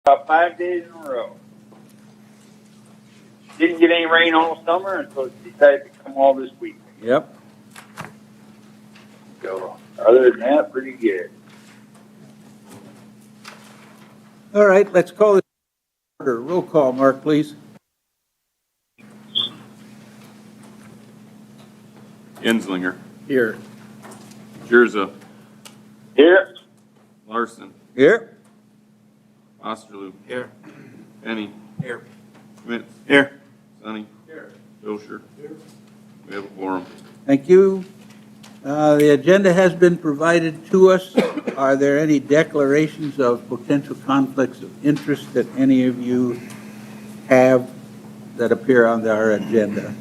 about 5 days in a row. Didn't get any rain all summer, and so it decided to come all this week. Yep. So other than that, pretty good. All right, let's call this order. Roll call, Mark, please. Enslinger, Here. Jerza, Here, Larson, Here. Osterloo, Here. Penny, Here. Schmidt, Here. Sonny, Wilshire. We have a quorum. Thank you. The agenda has been provided to us. Are there any declarations of potential conflicts of interest that any of you have that appear on our agenda?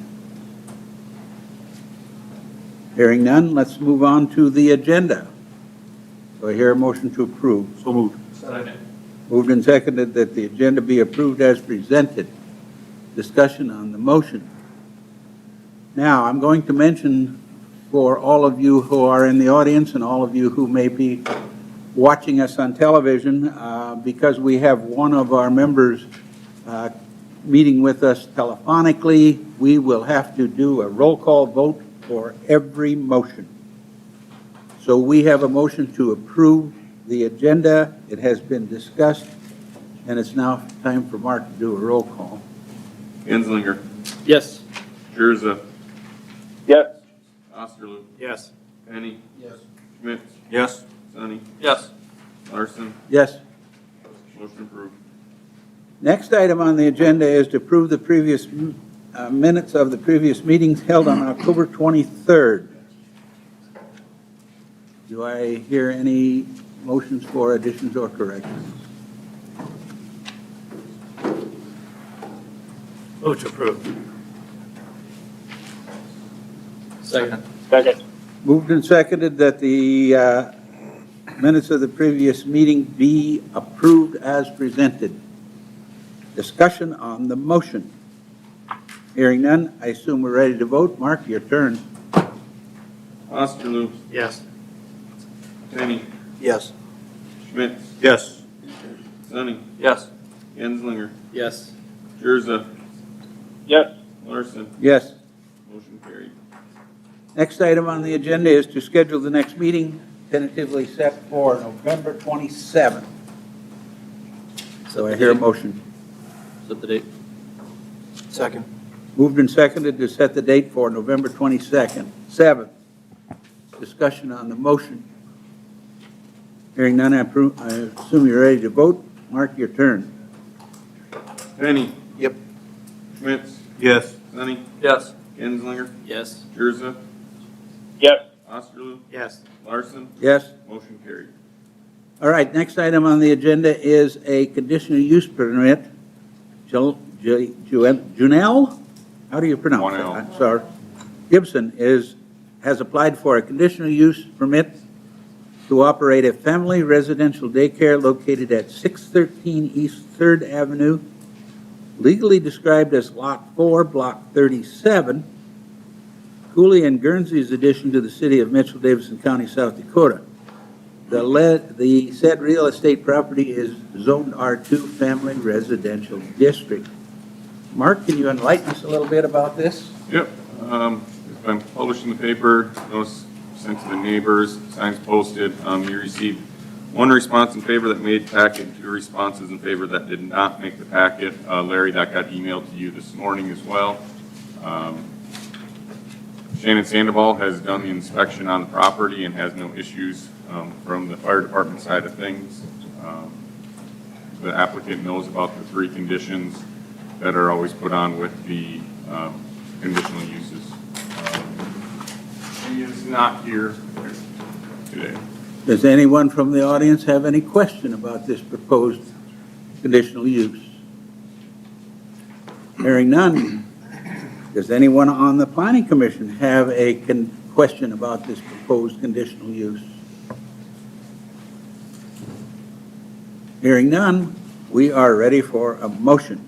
Hearing none, let's move on to the agenda. Do I hear a motion to approve? So moved. Moved and seconded that the agenda be approved as presented. Discussion on the motion. Now, I'm going to mention for all of you who are in the audience and all of you who may be watching us on television, because we have one of our members meeting with us telephonically, we will have to do a roll call vote for every motion. So we have a motion to approve the agenda. It has been discussed, and it's now time for Mark to do a roll call. Enslinger, Yes. Jerza, yes, Osterloo, Yes. Penny, Yes. Schmidt, Yes. Sonny, Yes. Larson. Yes. Motion approved. Next item on the agenda is to approve the previous minutes of the previous meetings held on October 23rd. Do I hear any motions for additions or corrections? Move to approve. Second. second, Moved and seconded that the minutes of the previous meeting be approved as presented. Discussion on the motion. Hearing none, I assume we're ready to vote. Mark, your turn. Osterloo, Yes. Penny, Yes. Schmidt, Yes. Sonny, Yes. Enslinger, Yes. Jerza, yes, Larson. Yes. Motion carried. Next item on the agenda is to schedule the next meeting, tentatively set for November 27th. So I hear a motion. Set the date. Second. Moved and seconded to set the date for November 22nd. 7th. Discussion on the motion. Hearing none, I assume you're ready to vote. Mark, your turn. Penny, Yep. Schmidt, Yes. Sonny, Yes. Enslinger, Yes. Jerza, yes, Osterloo, Yes. Larson. Yes? Motion carried. All right, next item on the agenda is a conditional use permit. Junelle? How do you pronounce that? Juanel. I'm sorry. Gibson has applied for a conditional use permit to operate a family residential daycare located at 613 East 3rd Avenue, legally described as Lot 4, Block 37, Cooley and Guernsey's addition to the city of Mitchell, Davidson County, South Dakota. The said real estate property is zoned R2 Family Residential District. Mark, can you enlighten us a little bit about this? Yep, it's been published in the paper, notice sent to the neighbors, signs posted. We received one response in favor that made packet, 2 responses in favor that did not make the packet. Larry, that got emailed to you this morning as well. Shannon Sandoval has done the inspection on the property and has no issues from the fire department side of things. The applicant knows about the 3 conditions that are always put on with the conditional uses. She is not here today. Does anyone from the audience have any question about this proposed conditional use? Hearing none. Does anyone on the planning commission have a question about this proposed conditional use? Hearing none, we are ready for a motion.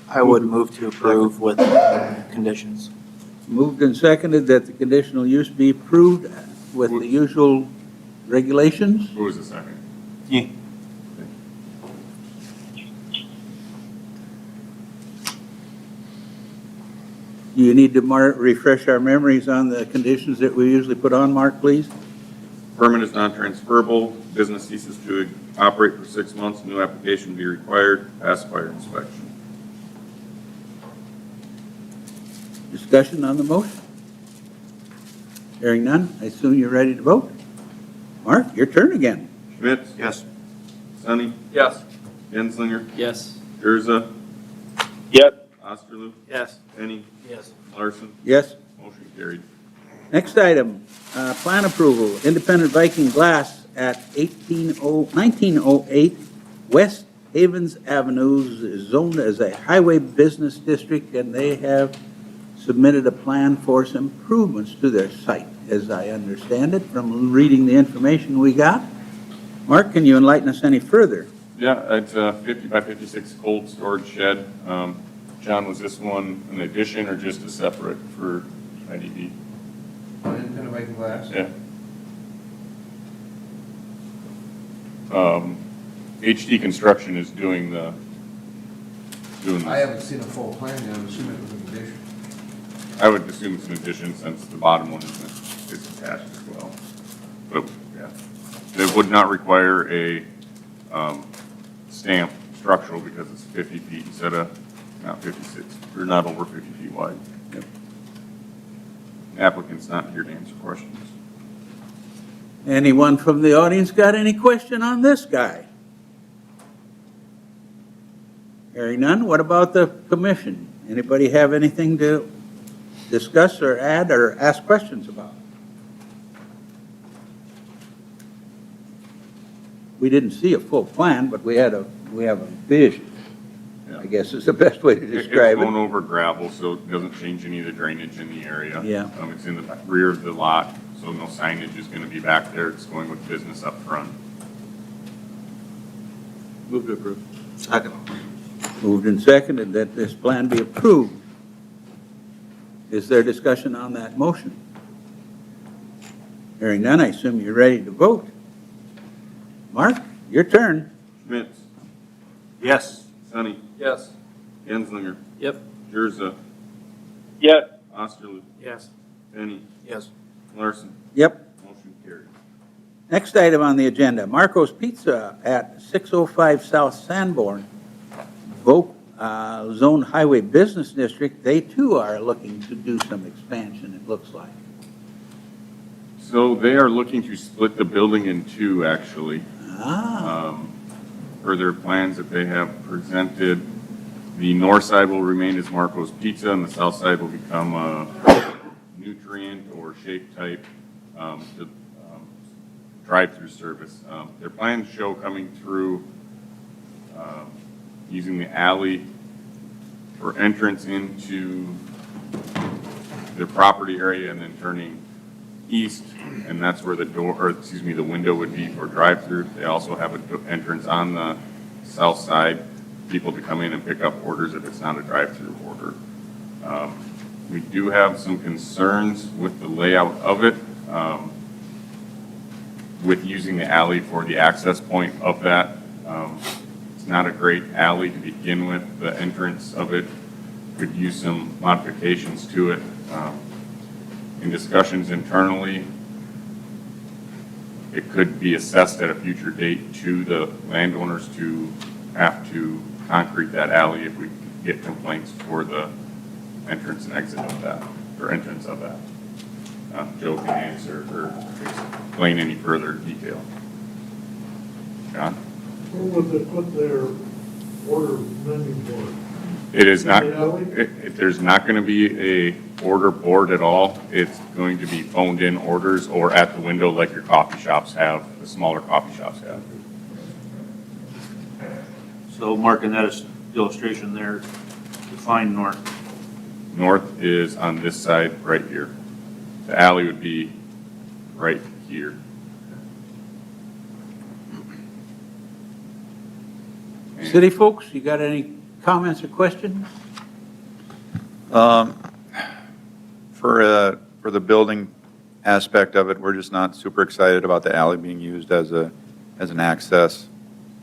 I would move to approve with conditions. Moved and seconded that the conditional use be approved with the usual regulations. Who was the second? Yeah. Do you need to refresh our memories on the conditions that we usually put on, Mark, please? Permit is non-transferable, business ceases to operate for 6 months, new application be required, pass fire inspection. Discussion on the motion? Hearing none, I assume you're ready to vote? Mark, your turn again. Schmitz? Yes. Sonny? Yes. Genslinger? Yes. Gurza? Yes. Osterloo? Yes. Penny? Yes. Larson? Yes. Motion carried. Next item, plan approval, Independent Viking Glass at 1908 West Havens Avenue is zoned as a highway business district, and they have submitted a plan for some improvements to their site, as I understand it, from reading the information we got. Mark, can you enlighten us any further? Yeah, it's a 50 by 56 cold storage shed. John, was this one an addition or just a separate for IDB? Independent Viking Glass? Yeah. HD Construction is doing I this. haven't seen a full plan yet, I'm assuming it was an addition. I would assume it's an addition since the bottom one is attached as well. But, yeah. It would not require a stamp structural because it's 50 feet instead of not 56, or not over 50 feet wide. Yep. Applicant's not here to answer questions. Anyone from the audience got any question on this guy? Hearing none, what about the commission? Anybody have anything to discuss or add or ask questions about? We didn't see a full plan, but we have a vision, Yeah. I guess is the best way to describe It's going it. over gravel, so it doesn't change any of the drainage in the area. Yeah. It's in the rear of the lot, so no signage is going to be back there. It's going with business up front. Move to approve. Second. Moved and seconded that this plan be approved. Is there discussion on that motion? Hearing none, I assume you're ready to vote. Mark, your turn. Schmitz? Yes. Sonny? Yes. Genslinger? Yep. Gurza? Yes. Osterloo? Yes. Penny? Yes. Larson? Yep. Motion carried. Next item on the agenda, Marco's Pizza at 605 South Sanborn, Voc Zone Highway Business District. They too are looking to do some expansion, it looks like. So they are looking to split the building in two, actually. Ah, Per their plans that they have presented, the north side will remain as Marco's Pizza, and the south side will become a nutrient or shape type drive-through service. Their plans show coming through using the alley for entrance into their property area and then turning east, and that's where the door, or excuse me, the window would be for drive-through. They also have an entrance on the south side, people to come in and pick up orders if it's not a drive-through order. We do have some concerns with the layout of it, with using the alley for the access point of that. It's not a great alley to begin with. The entrance of it could use some modifications to it. In discussions internally, it could be assessed at a future date to the landowners to have to concrete that alley if we get complaints for the entrance and exit of that, or entrance of that. Joe can answer or explain any further detail. John? Where would they put their order menu board? It is not, In the alley? there's not going to be a order board at all. It's going to be phoned in orders or at the window like your coffee shops have, the smaller coffee shops have. So marking that as illustration there, define north. North is on this side right here. The alley would be right here. city folks, you got any comments or questions? For the building aspect of it, we're just not super excited about the alley being used as an access.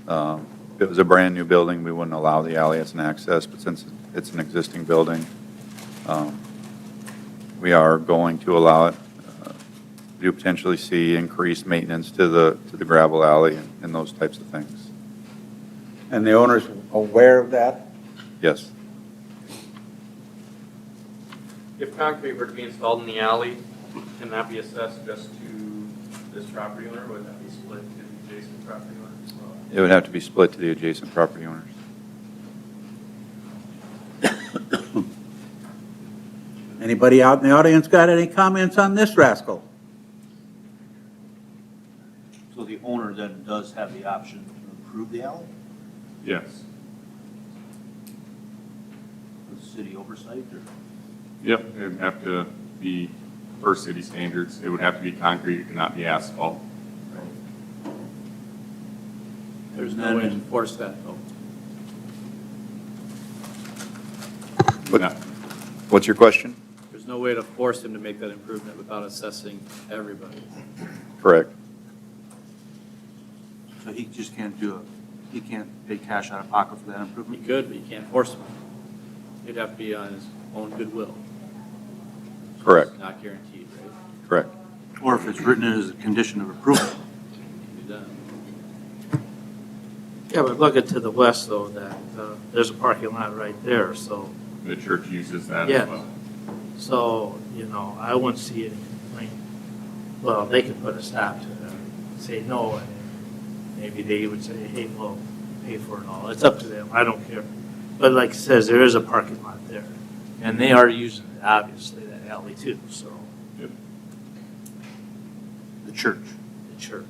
If it was a brand-new building, we wouldn't allow the alley as an access, but since it's an existing building, we are going to allow it. Do potentially see increased maintenance to the gravel alley and those types of things. And the owner's aware of that? Yes. If concrete were to be installed in the alley, can that be assessed just to this property owner, or would that be split to the adjacent property owner as well? It would have to be split to the adjacent property owners. Anybody out in the audience got any comments on this rascal? So the owner then does have the option to improve the alley Yes. with city oversight, or? Yep, it'd have to be per city standards. It would have to be concrete, it cannot be asphalt. There's no way to enforce that, though. What- What's your question? There's no way to force him to make that improvement without assessing everybody. Correct. So he just can't he can't pay cash out of pocket for that He improvement? could, but you can't force him. It'd have to be on his own goodwill. Correct. It's not guaranteed, right? Correct. Or if it's written in as a condition of approval? Can be done. Yeah, but look at to the west, though, that there's a parking lot right there, so, The church uses that Yeah. as well. I wouldn't see any complaint. Well, they could put a stop to it, say no, and maybe they would say, hey, we'll pay for it all. It's up to them, I don't care. But like it says, there is a parking lot there, and they are using it, obviously, that alley too, so, Yep. The church. the church.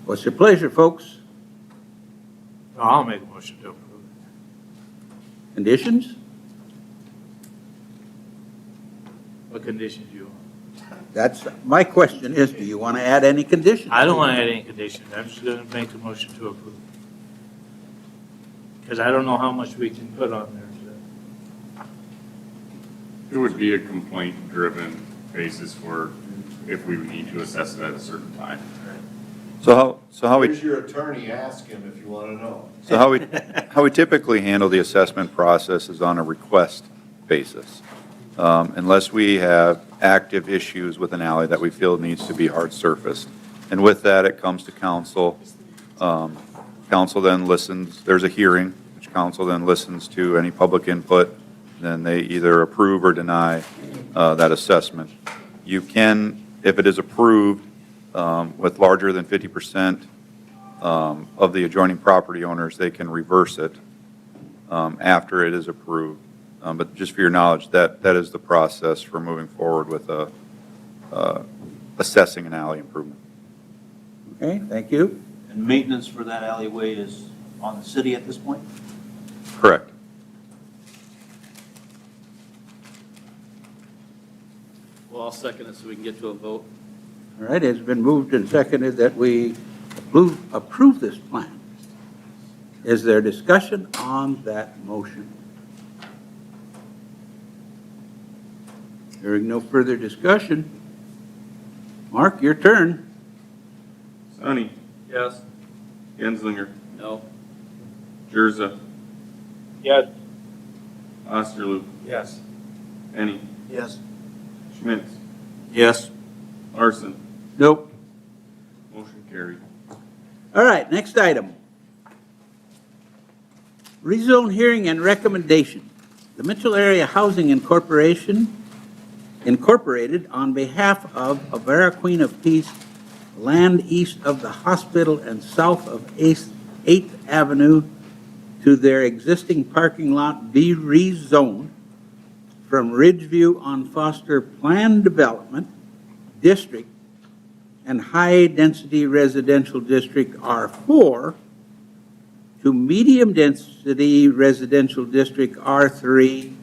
What's your pleasure, folks? I'll make a motion to approve it. Conditions? What conditions you want? That's, my question is, do you want to add any conditions? I don't want to add any conditions, I'm just gonna make a motion to approve. Because I don't know how much we can put on there. It would be a complaint-driven basis for if we would need to assess it at a certain time. So how we Here's your attorney, ask him if you want to know. So how we typically handle the assessment process is on a request basis. Unless we have active issues with an alley that we feel needs to be hard surfaced. And with that, it comes to council. Council then listens, there's a hearing, which council then listens to any public input. Then they either approve or deny that assessment. You can, if it is approved, with larger than 50% of the adjoining property owners, they can reverse it after it is approved. But just for your knowledge, that is the process for moving forward with assessing an alley improvement. Okay, thank you. And maintenance for that alleyway is on the city at this point? Correct. Well, I'll second it so we can get to a vote. All right, it's been moved and seconded that we approve this plan. Is there discussion on that motion? Hearing no further discussion. Mark, your turn. Sonny, Yes. Genslinger, No? Jerza, Yes. Osterloo, Yes. Penny, Yes. Schmitz, Yes. Larson. Nope. Motion carried. All right, next item. Rezone hearing and recommendation. The Mitchell Area Housing Incorporated, on behalf of Avera Queen of Peace, land east of the hospital and south of 8th Avenue to their existing parking lot be rezoned from Ridgeview on Foster Planned Development District and High Density Residential District R4 to Medium Density Residential District R3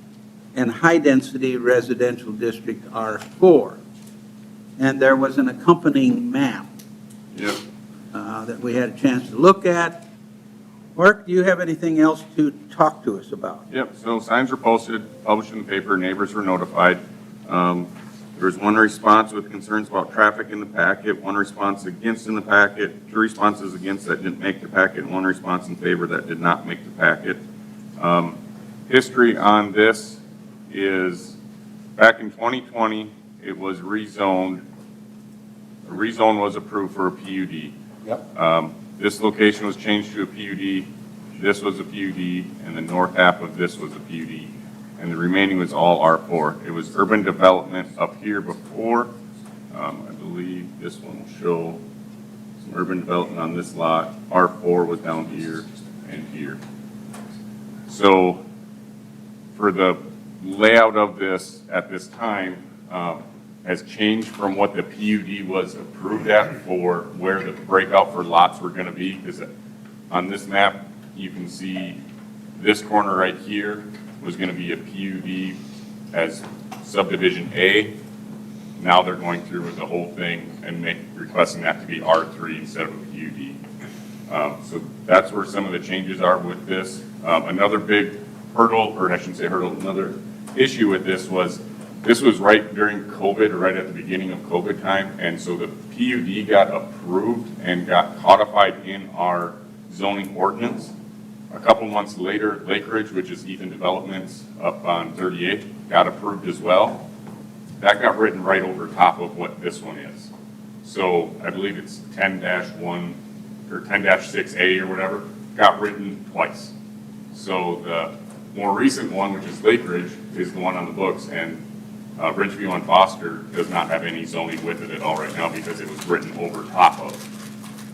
and High Density Residential District R4. And there was an accompanying map Yep. that we had a chance to look at. Mark, do you have anything else to talk to us about? Yep, so signs were posted, published in the paper, neighbors were notified. There was one response with concerns about traffic in the packet, one response against in the packet, 2 responses against that didn't make the packet, and 1 response in favor that did not make the packet. history on this is back in 2020, it was rezoned. A rezone was approved for a PUD. Yep. This location was changed to a PUD, this was a PUD, and the north half of this was a PUD. And the remaining was all R4. It was urban development up here before. I believe this one will show some urban development on this lot. R4 was down here and here. So for the layout of this at this time, has changed from what the PUD was approved at for where the breakout for lots were gonna be, because on this map, you can see this corner right here was gonna be a PUD as subdivision A. Now they're going through with the whole thing and requesting that to be R3 instead of a PUD. So that's where some of the changes are with this. Another big hurdle, or I shouldn't say hurdle, another issue with this was right during COVID, or right at the beginning of COVID time, and so the PUD got approved and got codified in our zoning ordinance. A couple months later, Lake Ridge, which is Ethan Developments up on 38th, got approved as well. That got written right over top of what this one is. So I believe it's 10-1 or 10-6A or whatever, got written twice. So the more recent one, which is Lake Ridge, is the one on the books, and Ridgeview on Foster does not have any zoning with it at all right now because it was written over top of.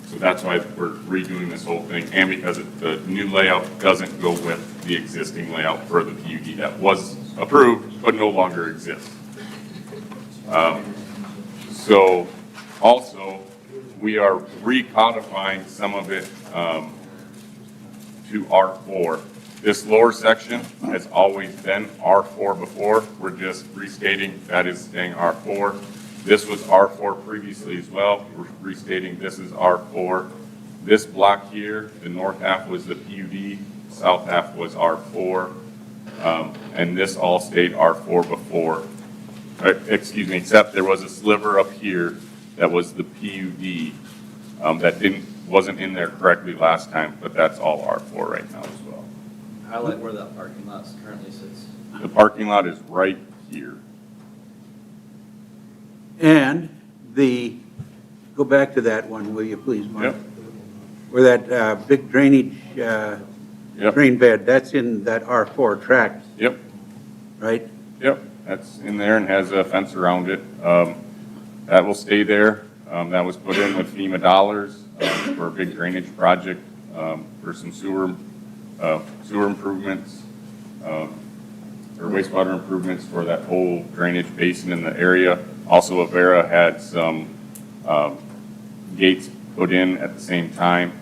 So that's why we're redoing this whole thing, and because the new layout doesn't go with the existing layout for the PUD that was approved but no longer exists. So also, we are recodifying some of it to R4. This lower section has always been R4 before. We're just restating that is staying R4. This was R4 previously as well. We're restating this is R4. This block here, the north half was the PUD, south half was R4. And this all stayed R4 before. Excuse me, except there was a sliver up here that was the PUD that wasn't in there correctly last time, but that's all R4 right now as well. Highlight where that parking lot currently sits. The parking lot is right here. And go back to that one, will you please, Mark? Yep. Where that big drainage, Yep. drain bed, that's in that R4 tract, Yep. right? Yep. That's in there and has a fence around it. That will stay there. That was put in with FEMA dollars for a big drainage project, for some sewer improvements, or wastewater improvements for that whole drainage basin in the area. Also, Avera had some gates put in at the same time.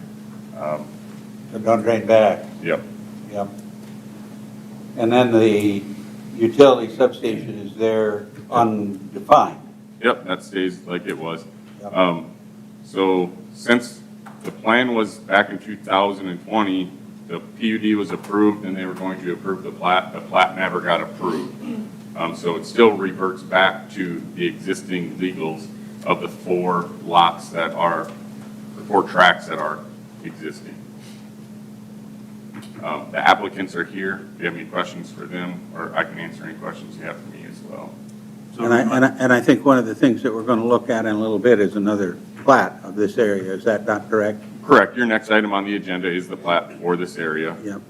So don't drain back. Yep. Yep. And then the utility substation is there undefined. Yep, that stays like it was. Yep. So since the plan was back in 2020, the PUD was approved and they were going to approve the plat never got approved. So it still reverts back to the existing legals of the 4 lots that are, the 4 tracts that are existing. The applicants are here. If you have any questions for them, or I can answer any questions you have for me as well. And I think one of the things that we're going to look at in a little bit is another plat of this area. Is that not correct? Correct. Your next item on the agenda is the plat for this area. Yep.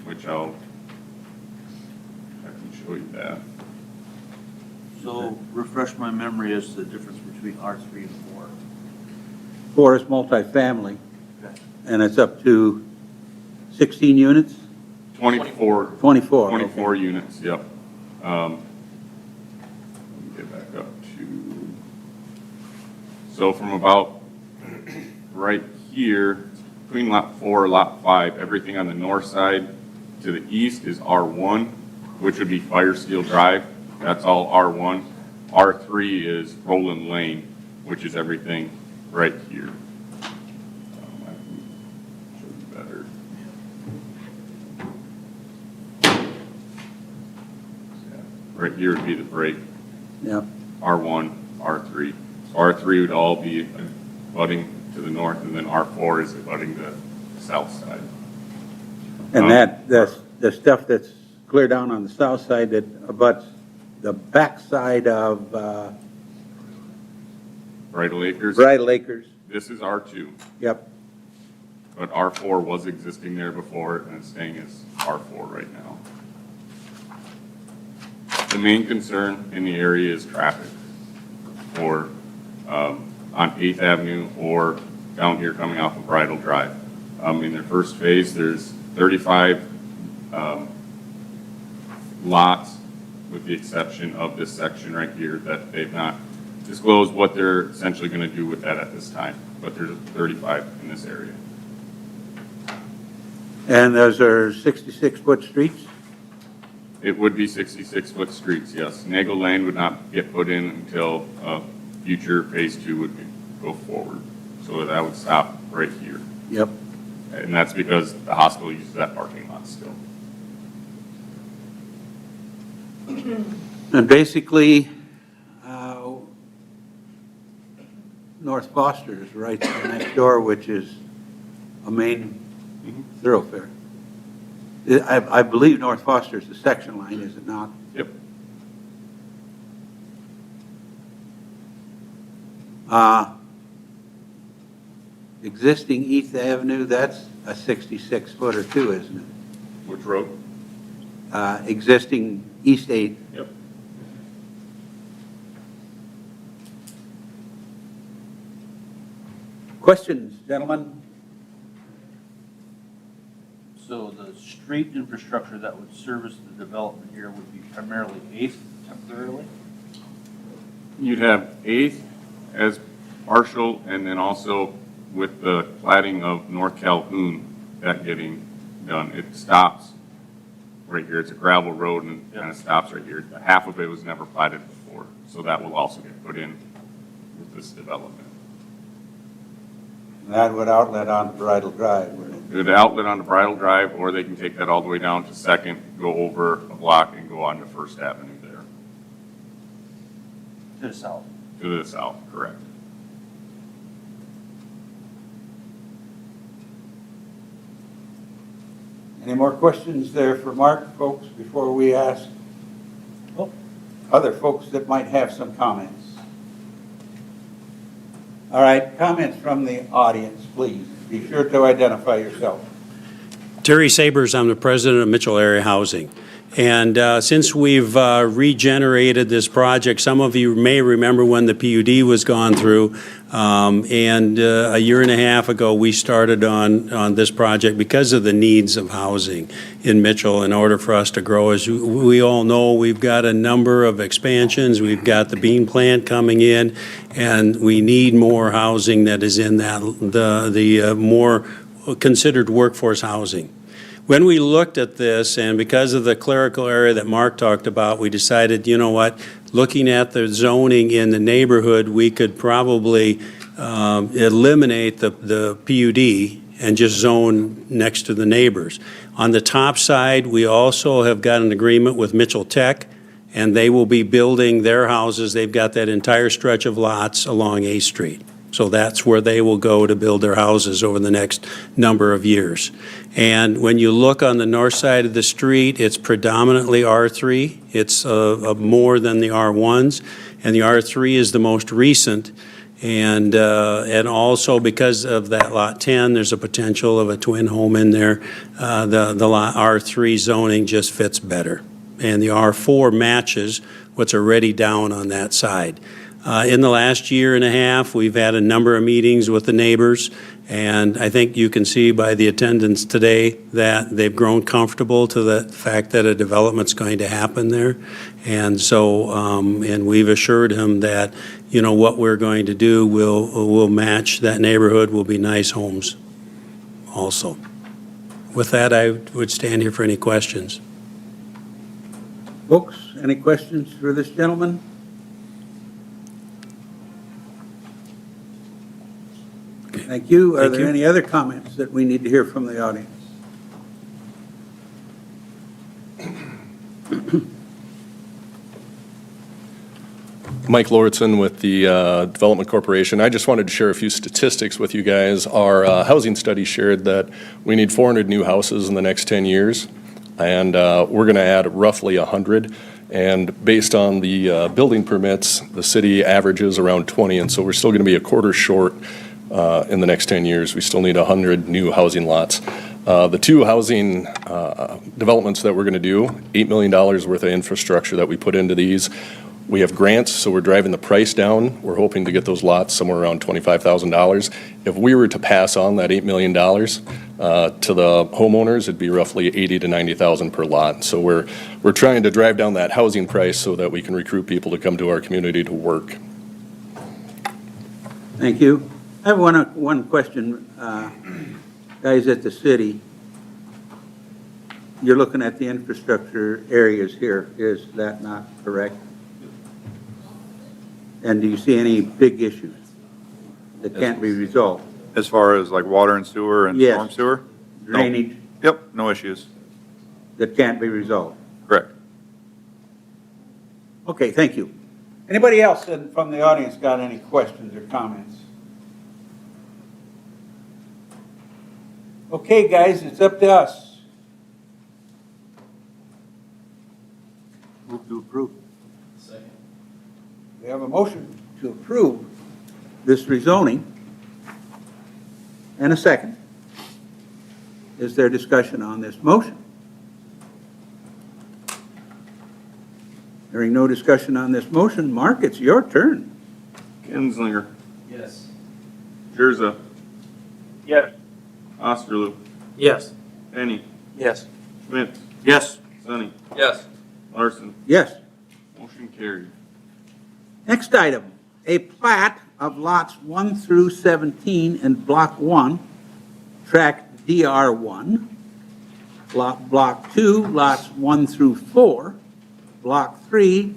Which I can show you that. So refresh my memory as to the difference between R3 and 4. 4 is multifamily, Okay. and it's up to 16 units? 24. 24. 24 okay. units, yep. Let me get back up to, so from about right here, between lot 4 and lot 5, everything on the north side to the east is R1, which would be Fire Steel Drive. That's all R1. R3 is Roland Lane, which is everything right here. I can show you better. Right here would be the break, Yep. R1, R3. So R3 would all be abutting to the north, and then R4 is abutting the south side. And the stuff that's clear down on the south side that abuts the backside of Bridal Acres. Bridal Acres. This is R2, Yep. but R4 was existing there before, and it's staying as R4 right now. The main concern in the area is traffic, or on 8th Avenue or down here coming off of Bridal Drive. In their first phase, there's 35 lots, with the exception of this section right here that they've not disclosed what they're essentially going to do with that at this time, but there's 35 in this area. And those are 66-foot streets? It would be 66-foot streets, yes. Nagel Lane would not get put in until future phase 2 would go forward. So that would stop right here. Yep. And that's because the hospital uses that parking lot still. And basically, North Foster is right next door, which is a main thoroughfare. I believe North Foster is the section line, is it not? Yep. Existing East Avenue, that's a 66-footer too, isn't it? Which road? Existing East 8. Yep. Questions, gentlemen? So the street infrastructure that would service the development here would be primarily 8th temporarily? You'd have 8th as partial, and then also with the platting of North Calhoun, that getting done, it stops right here. It's a gravel road and kind of stops right here. Half of it was never platted before, so that will also get put in with this development. That would outlet on Bridal Drive, wouldn't it? The outlet on the Bridal Drive, or they can take that all the way down to Second, go over a block and go on to First Avenue there. To the south. To the south, correct. Any more questions there for Mark, folks, before we ask other folks that might have some comments? All right, comments from the audience, please. Be sure to identify yourself. Terry Sabers, I'm the president of Mitchell Area Housing. And since we've regenerated this project, some of you may remember when the PUD was gone through, and a year and a half ago we started on this project because of the needs of housing in Mitchell in order for us to grow. As we all know, we've got a number of expansions. We've got the bean plant coming in, and we need more housing that is in that the more considered workforce housing. When we looked at this, and because of the clerical area that Mark talked about, we decided, you know what, looking at the zoning in the neighborhood, we could probably eliminate the PUD and just zone next to the neighbors. On the top side, we also have got an agreement with Mitchell Tech, and they will be building their houses. They've got that entire stretch of lots along A Street. So that's where they will go to build their houses over the next number of years. And when you look on the north side of the street, it's predominantly R3. It's more than the R1s, and the R3 is the most recent. And also because of that Lot 10, there's a potential of a twin home in there. The Lot R3 zoning just fits better. And the R4 matches what's already down on that side. In the last year and a half, we've had a number of meetings with the neighbors, and I think you can see by the attendance today that they've grown comfortable to the fact that a development's going to happen there. And so, and we've assured them that, you know, what we're going to do will match that neighborhood, will be nice homes also. With that, I would stand here for any questions. Folks, any questions for this gentleman? Thank you. Are there any other comments that we need to hear from the audience? Mike Lauritsen with the Development Corporation. I just wanted to share a few statistics with you guys. Our housing study shared that we need 400 new houses in the next 10 years. and we're going to add roughly 100. And based on the building permits, the city averages around 20, and so we're still going to be a quarter short in the next 10 years. We still need 100 new housing lots. The two housing developments that we're going to do, $8 million worth of infrastructure that we put into these. We have grants, so we're driving the price down. We're hoping to get those lots somewhere around $25,000. If we were to pass on that $8 million to the homeowners, it'd be roughly $80,000 to $90,000 per lot. So we're trying to drive down that housing price so that we can recruit people to come to our community to work. Thank you. I have one question. Guys at the city, you're looking at the infrastructure areas here. Is that not correct? And do you see any big issues that can't be resolved? As far as like water and sewer and Yes. storm sewer? No. Drainage Yep, no issues. that can't be resolved? Correct. Okay, thank you. Anybody else from the audience got any questions or comments? Okay, guys, it's up to us. Move to approve. Second. We have a motion to approve this rezoning and a second. Is there discussion on this motion? Hearing no discussion on this motion, Mark, it's your turn. Kinslinger, Yes. Jerza, Yes. Osterloo, Yes. Penny, Yes. Schmidt, Yes. Sonny, Yes. Larson. Yes. Motion carried. Next item, a plat of lots 1 through 17 in Block 1, Tract DR1, Block 2, lots 1 through 4, Block 3,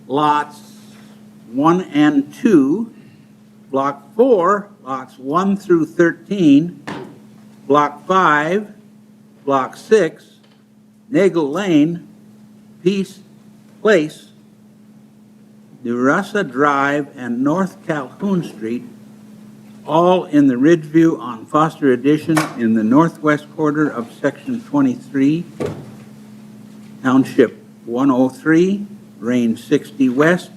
lots 1 and 2, Block 4, lots 1 through 13, Block 5, Block 6, Nagel Lane, Peace Place, Nurasa Drive, and North Calhoun Street, all in the Ridgeview on Foster Addition in the northwest quarter of Section 23, Township 103, Range 60 West,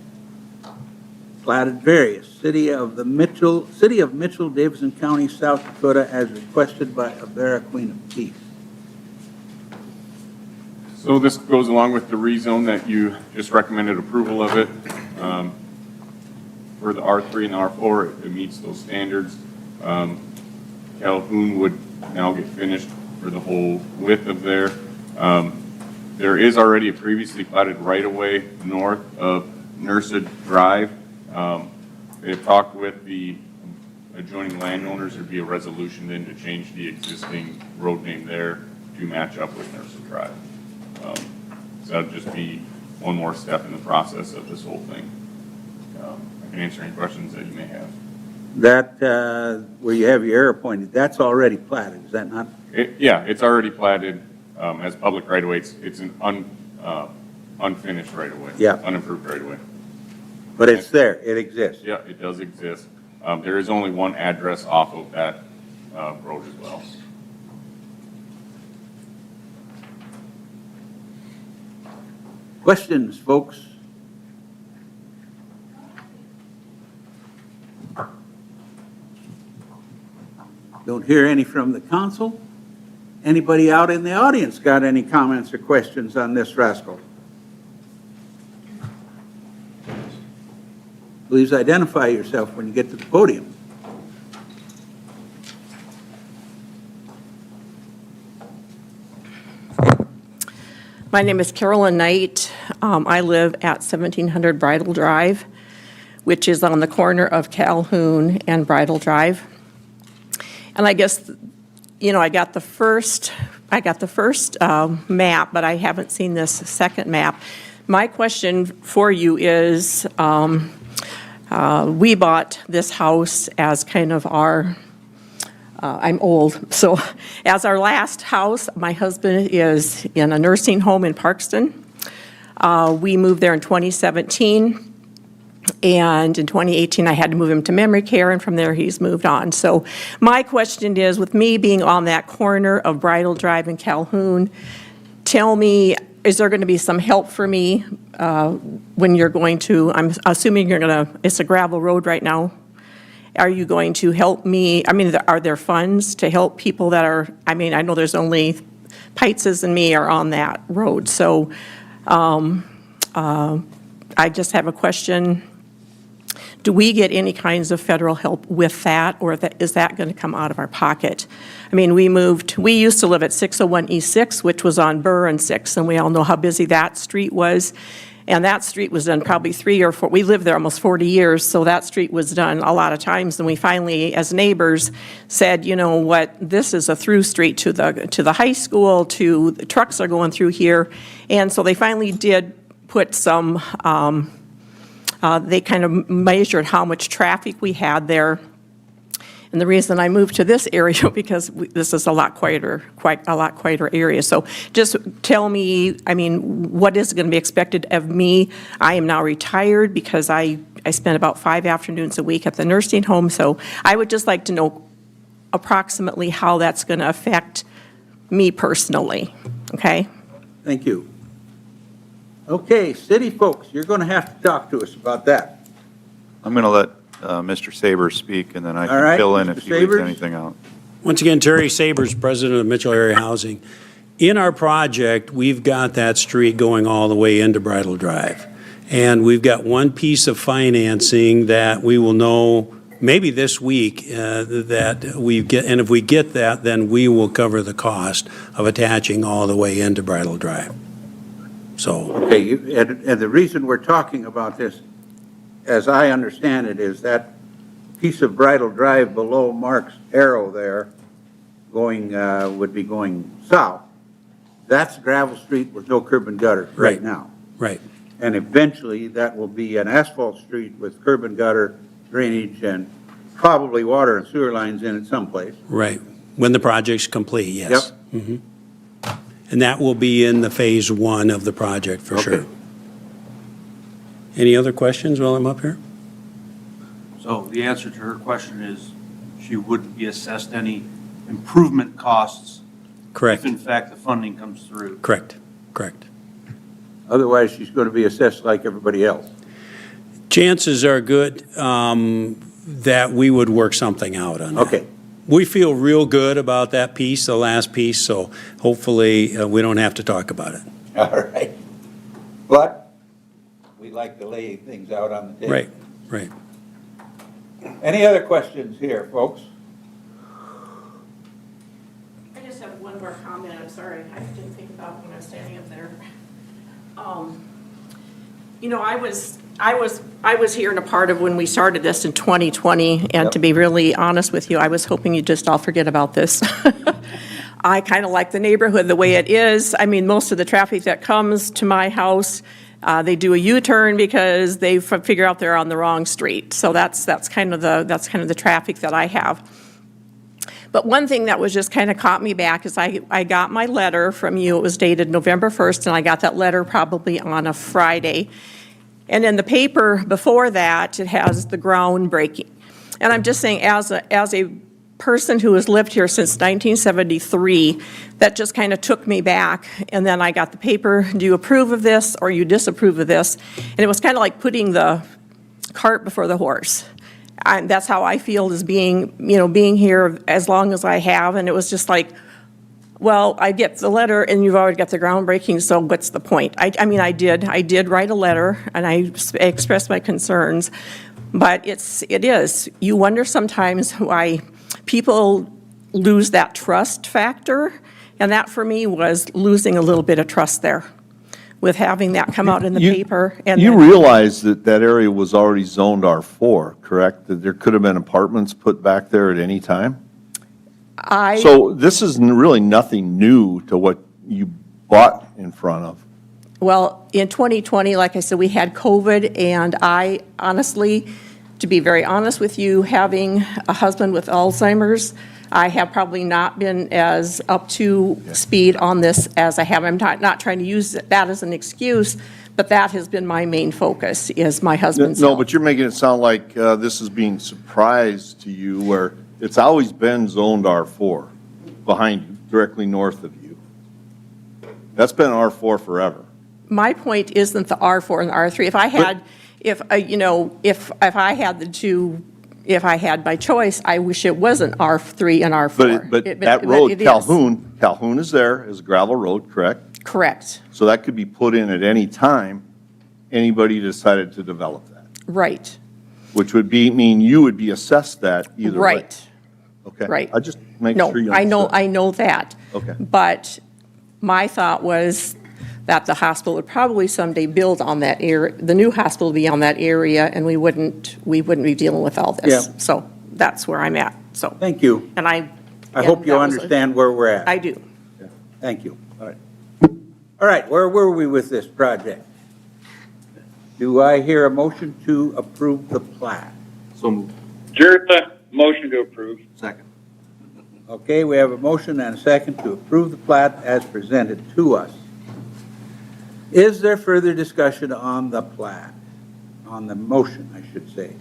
platted various, City of Mitchell, Davidson County, South Dakota, as requested by Avera Queen of Peace. So this goes along with the rezone that you just recommended approval of it. For the R3 and R4, it meets those standards. Calhoun would now get finished for the whole width of there. There is already a previously platted right-of-way north of Nursa Drive. They've talked with the adjoining landowners. There'd be a resolution then to change the existing road name there to match up with Nursa Drive. So that'd just be one more step in the process of this whole thing. I can answer any questions that you may have. That, where you have your arrow pointed, that's already platted, is that not? Yeah, it's already platted as public right-of-way. It's an unfinished right-of-way. Yeah. Unimproved right-of-way. But it's there, it exists. Yeah, it does exist. There is only one address off of that road as well. Questions, folks? Don't hear any from the council. Anybody out in the audience got any comments or questions on this rascal? Please identify yourself when you get to the podium. My name is Carolyn Knight. I live at 1700 Bridle Drive, which is on the corner of Calhoun and Bridle Drive. And I guess, you know, I got the first map, but I haven't seen this second map. My question for you is, we bought this house as kind of our, I'm old, so as our last house. My husband is in a nursing home in Parkston. We moved there in 2017. And in 2018, I had to move him to memory care, and from there, he's moved on. So my question is, with me being on that corner of Bridle Drive and Calhoun, tell me, is there going to be some help for me when you're going to, I'm assuming you're going to, it's a gravel road right now. Are you going to help me, I mean, are there funds to help people that are, I mean, I know there's only, Peitzes and me are on that road, so I just have a question. Do we get any kinds of federal help with that, or is that going to come out of our pocket? I mean, we used to live at 601 East 6, which was on Burr and 6, and we all know how busy that street was. And that street was done probably 3 or 4, we lived there almost 40 years, so that street was done a lot of times. And we finally, as neighbors, said, you know what, this is a through street to the high school, to the trucks are going through here. And so they finally did put some, they kind of measured how much traffic we had there. And the reason I moved to this area, because this is a lot quieter area. So just tell me, I mean, what is going to be expected of me? I am now retired because I spend about 5 afternoons a week at the nursing home. So I would just like to know approximately how that's going to affect me personally, okay? Thank you. Okay, city folks, you're going to have to talk to us about that. I'm going to let Mr. Sabers speak, and then I All can right, fill in Mr. if he leaves Sabers? anything out. Once again, Terry Sabers, President of Mitchell Area Housing. In our project, we've got that street going all the way into Bridle Drive. And we've got one piece of financing that we will know maybe this week that we get, and if we get that, then we will cover the cost of attaching all the way into Bridle Drive. So. Okay, and the reason we're talking about this, as I understand it, is that piece of Bridle Drive below Mark's arrow there going, would be going south. That's gravel street with no curb and gutter right now. Right. And eventually, that will be an asphalt street with curb and gutter, drainage, and probably water and sewer lines in it someplace. Right. When the project's complete, yes. Yep. Mhm. And that will be in the phase 1 of the project, for sure. Any other questions while I'm up here? So the answer to her question is she wouldn't be assessed any improvement costs Correct. if in fact the funding comes through. Correct. Correct. Otherwise, she's going to be assessed like everybody else. Chances are good that we would work something out on that. Okay. We feel real good about that piece, the last piece, so hopefully we don't have to talk about it. All right. But we like to lay things out on the table. Right, right. Any other questions here, folks? I just have one more comment, I'm sorry, I didn't think about it when I was standing up there. You know, I was here in a part of when we started this in 2020, and Yep. to be really honest with you, I was hoping you'd just all forget about this. I kind of like the neighborhood the way it is. I mean, most of the traffic that comes to my house, they do a U-turn because they figure out they're on the wrong street. So that's kind of the traffic that I have. But one thing that was just kind of caught me back is I got my letter from you. It was dated November 1st, and I got that letter probably on a Friday. And in the paper before that, it has the groundbreaking. And I'm just saying, as a person who has lived here since 1973, that just kind of took me back. And then I got the paper, do you approve of this or you disapprove of this? And it was kind of like putting the cart before the horse. And that's how I feel as being here as long as I have. And it was just like, well, I get the letter and you've already got the groundbreaking, so what's the point? I mean, I did write a letter and I expressed my concerns, but it is. You wonder sometimes why people lose that trust factor, and that for me was losing a little bit of trust there with having that come out in the paper. And You then- realize that that area was already zoned R4, correct? That there could have been apartments put back there at any time? So this is really nothing new to what you bought in front of. Well, in 2020, like I said, we had COVID, and I honestly, to be very honest with you, having a husband with Alzheimer's, I have probably not been as up to speed on this as I have. I'm not trying to use that as an excuse, but that has been my main focus, is my husband's No, health. but you're making it sound like this is being surprise to you, where it's always been zoned R4 behind you, directly north of you. That's been R4 forever. My point isn't the R4 and the R3. If I had, if I had the two, if I had my choice, I wish it wasn't R3 and R4. But It- that but road, it is. Calhoun is there, is a gravel road, correct? Correct, So that could be put in at any time, anybody decided to develop that, right, which would mean you would be assessed that either way. right. Okay. right. I just make No, sure you I know, understood. I know that. Okay. But my thought was that the hospital would probably someday build on that area, the new hospital would be on that area, and we wouldn't be dealing with all this. Yeah. So that's where I'm at, so. Thank you. And I hope you that was a- understand where we're at. I do. Thank you. All right. All right, where were we with this project? Do I hear a motion to approve the plat? So moved. Jerza, motion to approve. Second. Okay, we have a motion and a second to approve the plat as presented to us. Is there further discussion on the plat? On the motion, I should say.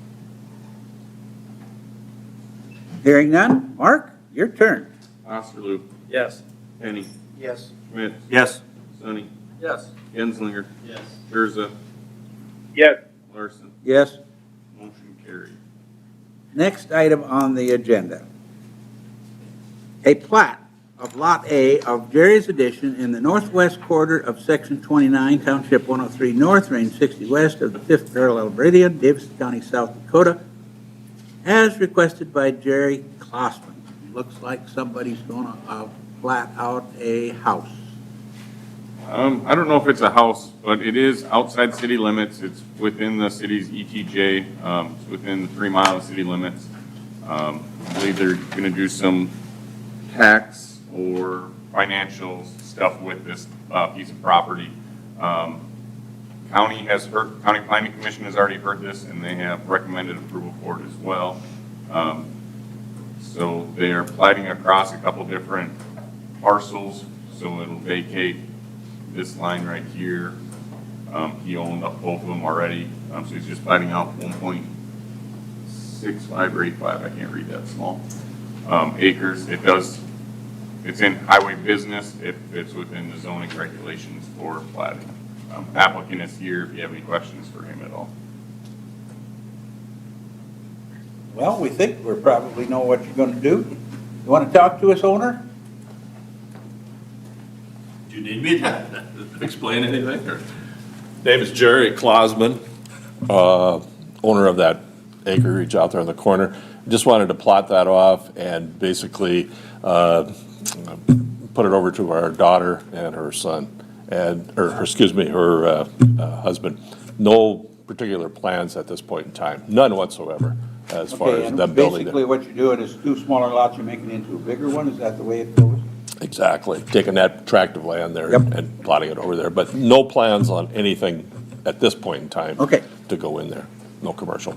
Hearing none? Mark, your turn. Osterloop, Yes. Penny, Yes. Schmidt, Yes. Sonny, Yes. Genslinger, Yes. Jerza, Yes. Larson. Yes? Motion carried. Next item on the agenda. A plat of Lot A of Jerry's Addition in the northwest quarter of Section 29, Township 103 North, Range 60 West of the 5th parallel meridian, Davidson County, South Dakota, as requested by Jerry Klossman. Looks like somebody's going to plat out a house. I don't know if it's a house, but it is outside city limits. It's within the city's ETJ. It's within the 3 mile city limits. I believe they're going to do some tax or financial stuff with this piece of property. County Planning Commission has already heard this, and they have recommended approval for it as well. So they are platting across a couple different parcels, so it'll vacate this line right here. He owned up both of them already, so he's just platting out 1.65 or 85, I can't read that small, acres. It's in highway business. It fits within the zoning regulations for platting. Applicant is here if you have any questions for him at all. Well, we think we probably know what you're going to do. You want to talk to us, owner? Do you need me to explain anything, or? Name is Jerry Klossman, owner of that acreage out there in the corner. Just wanted to plot that off and basically put it over to our daughter and her son, her husband. No particular plans at this point in time, none whatsoever, as far Okay, as and them building basically it. what you're doing is 2 smaller lots you're making into a bigger one? Is that the way it goes? Exactly, taking that tract of land there Yep. and plotting it over there, but no plans on anything at this point in time. Okay. To go in there, no commercial.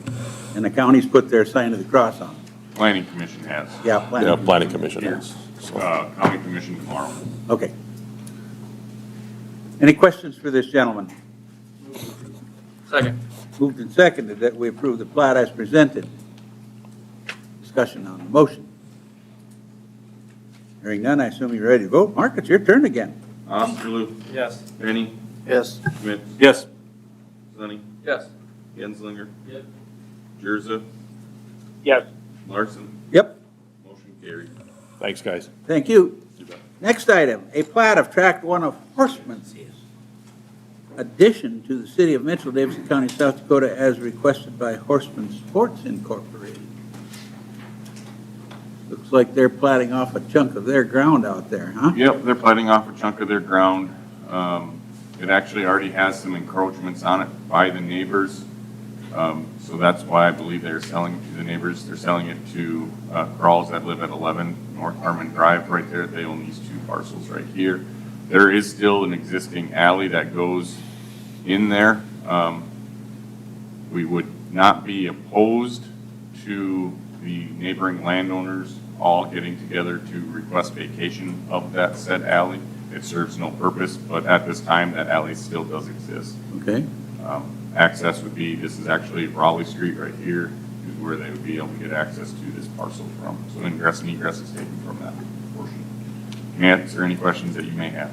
And the county's put their sign of the cross on it? Planning Commission has. Yeah, Yeah, planning. planning commission Here. is. County Commission tomorrow. Okay. Any questions for this gentleman? Second. Moved and seconded that we approve the plat as presented. Discussion on the motion. Hearing none, I assume you're ready to vote. Mark, it's your turn again. Osterloop, Yes. Penny, Yes. Schmidt, Yes. Sonny, Yes. Genslinger, Yep. Jerza, Yes. Larson. Yep. Motion carried. Thanks, guys. Thank you. Next item, a plat of Tract 1 of Horseman's addition to the city of Mitchell, Davidson County, South Dakota, as requested by Horseman Sports Incorporated. Looks like they're platting off a chunk of their ground out there, huh? Yep, they're platting off a chunk of their ground. It actually already has some encroachments on it by the neighbors. So that's why I believe they're selling it to the neighbors. They're selling it to Crawls that live at 11 North Harmon Drive right there. They own these 2 parcels right here. There is still an existing alley that goes in there. We would not be opposed to the neighboring landowners all getting together to request vacation of that said alley. It serves no purpose, but at this time, that alley still does exist. Okay. Access would be, this is actually Raleigh Street right here, is where they would be able to get access to this parcel from. So ingress and egress is taken from that portion. Can I answer any questions that you may have?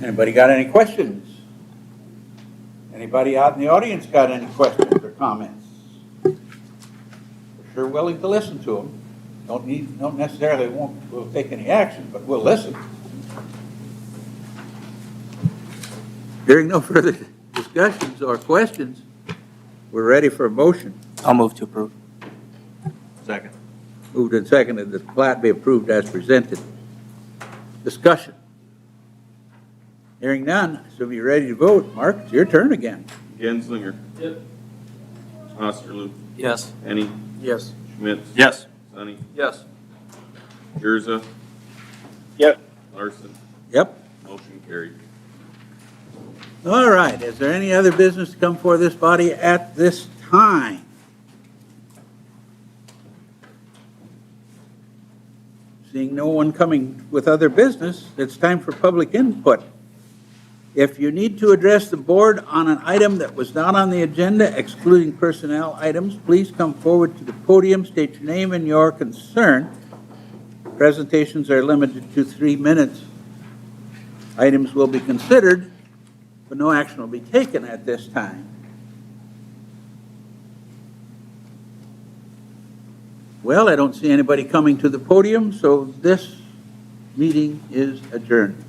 Anybody got any questions? Anybody out in the audience got any questions or comments? We're sure willing to listen to them. Don't necessarily we'll take any action, but we'll listen. Hearing no further discussions or questions, we're ready for a motion. I'll move to approve. Second. Moved and seconded that the plat be approved as presented. Discussion. Hearing none, so be ready to vote. Mark, it's your turn again. Genslinger. Yep. Osterloo. Yes. Henny. Yes. Schmidt. Yes. Sonny. Yes. Jurza. Yep. Larson. Yep. Motion carried. All right, is there any other business to come before this body at this time? Seeing no one coming with other business, it's time for public input. If you need to address the board on an item that was not on the agenda, excluding personnel items, please come forward to the podium, state your name and your concern. Presentations are limited to 3 minutes. Items will be considered, but no action will be taken at this time. Well, I don't see anybody coming to the podium, so this meeting is adjourned.